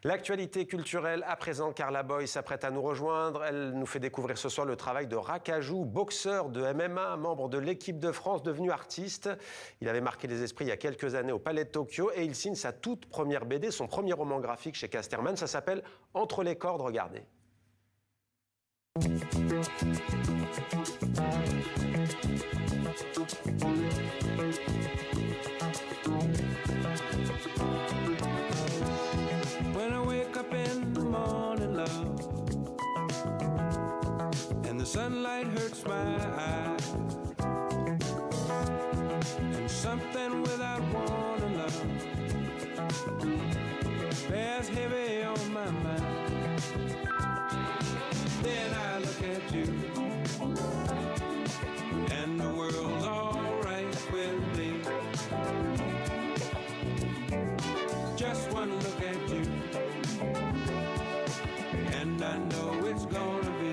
L'actualité culturelle à présent, Carla Boy s'apprête à nous rejoindre. Elle nous fait découvrir ce soir le travail de Rakajou, boxeur de MMA, membre de l'équipe de France, devenu artiste. Il avait marqué les esprits il y a quelques années au Palais de Tokyo et il signe sa toute première BD, son premier roman graphique chez Casterman. Ça s'appelle Entre les cordes, regardez. When I wake up in the morning, love, and the sunlight hurts my eyes, and something without warning, love, bears heavy on my mind. Then I look at you, and the world's alright with me. Just one look at you, and I know it's gonna be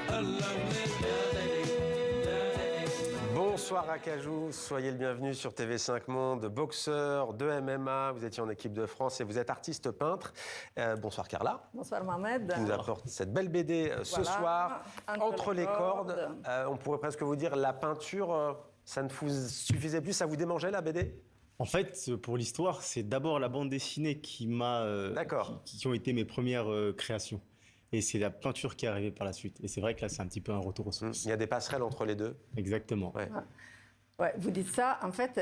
a lovely day. Bonsoir Rakajou, soyez le bienvenu sur TV5 Monde, boxeur de MMA, vous étiez en équipe de France et vous êtes artiste peintre. Bonsoir Carla. Bonsoir Mohamed. Qui nous apporte cette belle BD ce soir, Entre les cordes. On pourrait presque vous dire la peinture, ça ne vous suffisait plus, ça vous démangeait la BD ? En fait, pour l'histoire, c'est d'abord la bande dessinée qui ont été mes premières créations. Et c'est la peinture qui est arrivée par la suite. Et c'est vrai que là, c'est un petit peu un retour aux sources. Il y a des passerelles entre les deux. Exactement. Ouais. Ouais, vous dites ça, en fait,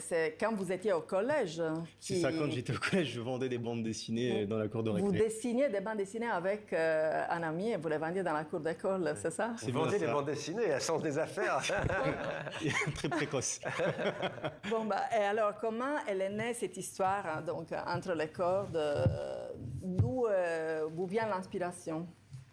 c'est quand vous étiez au collège. C'est ça, quand j'étais au collège, je vendais des bandes dessinées dans la cour de récré. Vous dessiniez des bandes dessinées avec un ami et vous les vendiez dans la cour d'école, c'est ça? Vous vendez des bandes dessinées, elles sont des affaires. Très précoce. Bon, et alors, comment elle est née cette histoire, hein, donc, Entre les cordes? D'où vient l'inspiration?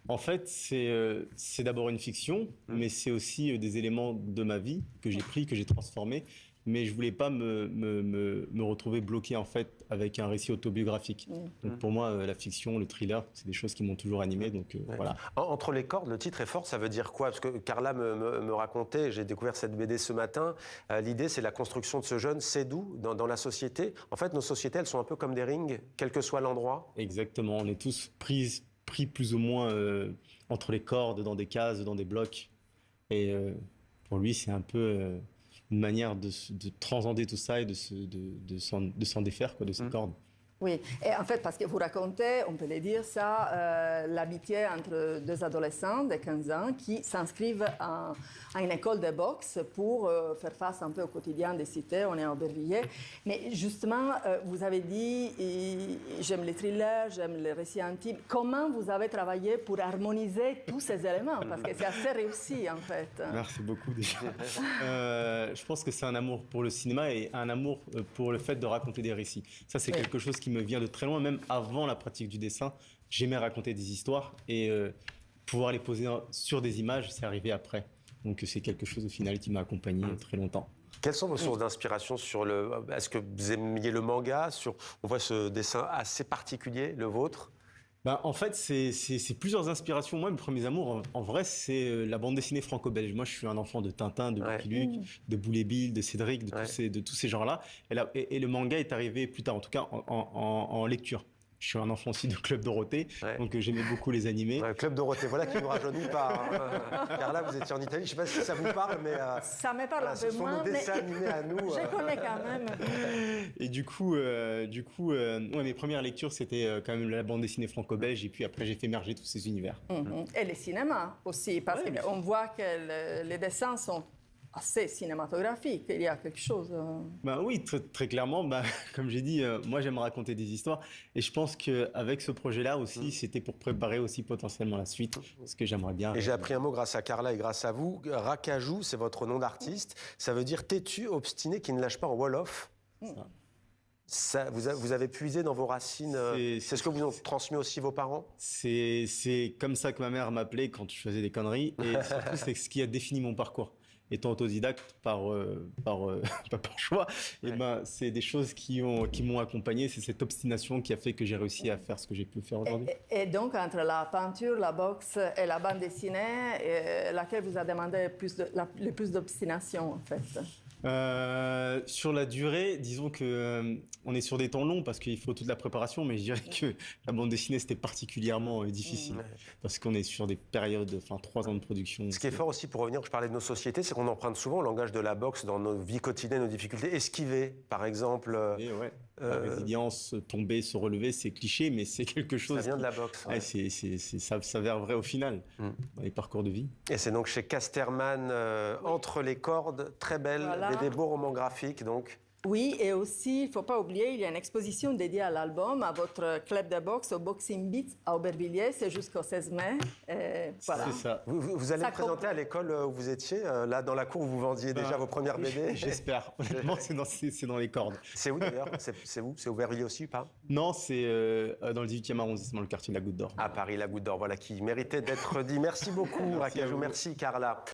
En fait, c'est d'abord une fiction, mais c'est aussi des éléments de ma vie que j'ai pris, que j'ai transformés. Mais je voulais pas me retrouver bloqué en fait avec un récit autobiographique. Donc pour moi, la fiction, le thriller, c'est des choses qui m'ont toujours animé. Donc voilà. Entre les cordes, le titre est fort. Ça veut dire quoi? Parce que Carla me racontait, j'ai découvert cette BD ce matin. L'idée, c'est la construction de ce jeune Sédou dans la société. En fait, nos sociétés, elles sont un peu comme des rings, quel que soit l'endroit. Exactement. On est tous pris plus ou moins entre les cordes, dans des cases, dans des blocs. Et pour lui, c'est un peu une manière de transcender tout ça et de s'en défaire, quoi, de ces cordes. Oui, et en fait, parce que vous racontez, on peut le dire ça, l'amitié entre deux adolescents de 15 ans qui s'inscrivent à une école de boxe pour faire face un peu au quotidien des cités. On est à Aubervilliers. Mais justement, vous avez dit, j'aime les thrillers, j'aime les récits intimes. Comment vous avez travaillé pour harmoniser tous ces éléments? Parce que c'est assez réussi, en fait. Merci beaucoup, déjà. Je pense que c'est un amour pour le cinéma et un amour pour le fait de raconter des récits. Ça, c'est quelque chose qui me vient de très loin, même avant la pratique du dessin. J'aimais raconter des histoires et pouvoir les poser sur des images, c'est arrivé après. Donc c'est quelque chose au final qui m'a accompagné très longtemps. Quelles sont vos sources d'inspiration Est-ce que vous aimiez le manga On voit ce dessin assez particulier, le vôtre. En fait, c'est plusieurs inspirations. Moi, mes premiers amours, en vrai, c'est la bande dessinée franco-belge. Moi, je suis un enfant de Tintin, de Lucky Luke, de Boule et Bill, de Cédric, de tous ces genres-là. Et le manga est arrivé plus tard, en tout cas en lecture. Je suis un enfant aussi de Club Dorothée, donc j'aimais beaucoup les animés. Club Dorothée, voilà qui ne nous rajeunit pas. Car là, vous étiez en Italie, je ne sais pas si ça vous parle, mais... ça me parle un peu moins, ce sont nos dessins animés à nous. Je connais quand même. Et du coup, mes premières lectures, c'était quand même la bande dessinée franco-belge, et puis après, j'ai fait émerger tous ces univers. Et le cinéma aussi, parce qu'on voit que les dessins sont assez cinématographique, il y a quelque chose... Oui, très clairement. Comme j'ai dit, moi j'aime raconter des histoires et je pense qu'avec ce projet-là aussi, c'était pour préparer aussi potentiellement la suite, ce que j'aimerais bien. Et j'ai appris un mot grâce à Carla et grâce à vous. Rakajou, c'est votre nom d'artiste. Ça veut dire têtu, obstiné, qui ne lâche pas en Wolof. Ça, vous avez puisé dans vos racines. C'est ce que vous ont transmis aussi vos parents? C'est comme ça que ma mère m'appelait quand je faisais des conneries et surtout c'est ce qui a défini mon parcours. Étant autodidacte pas par choix, c'est des choses qui m'ont accompagné. C'est cette obstination qui a fait que j'ai réussi à faire ce que j'ai pu faire aujourd'hui. Et donc, entre la peinture, la boxe et la bande dessinée, laquelle vous a demandé le plus d'obstination, en fait? Sur la durée, disons que on est sur des temps longs parce qu'il faut toute la préparation, mais je dirais que la bande dessinée c'était particulièrement difficile parce qu'on est sur des périodes, enfin 3 ans de production. Ce qui est fort aussi, pour revenir, je parlais de nos sociétés, c'est qu'on emprunte souvent le langage de la boxe dans nos vies quotidiennes, nos difficultés. Esquiver, par exemple. Et ouais, la résilience, tomber, se relever, c'est cliché, mais c'est quelque chose. Ça vient de la boxe. Ouais, ça s'avère vrai au final dans les parcours de vie. Et c'est donc chez Casterman, Entre les cordes, très belle, Voilà. des beaux romans graphiques, donc. Oui, et aussi, il ne faut pas oublier, il y a une exposition dédiée à l'album, à votre club de boxe, au Boxing Beats à Aubervilliers, c'est jusqu'au 16 mai. Voilà. C'est ça. Vous allez Ça le présenter à l'école où vous étiez, là dans la cour où vous vendiez déjà vos premières BD. J'espère. Honnêtement, c'est dans les cordes. C'est où d'ailleurs? C'est où? C'est Aubervilliers aussi ou pas? Non, c'est dans le 18e arrondissement, le quartier de la Goutte d'Or. À Paris, la Goutte d'Or, voilà, qui méritait d'être dit. Merci beaucoup, Racajou. Merci, Carla.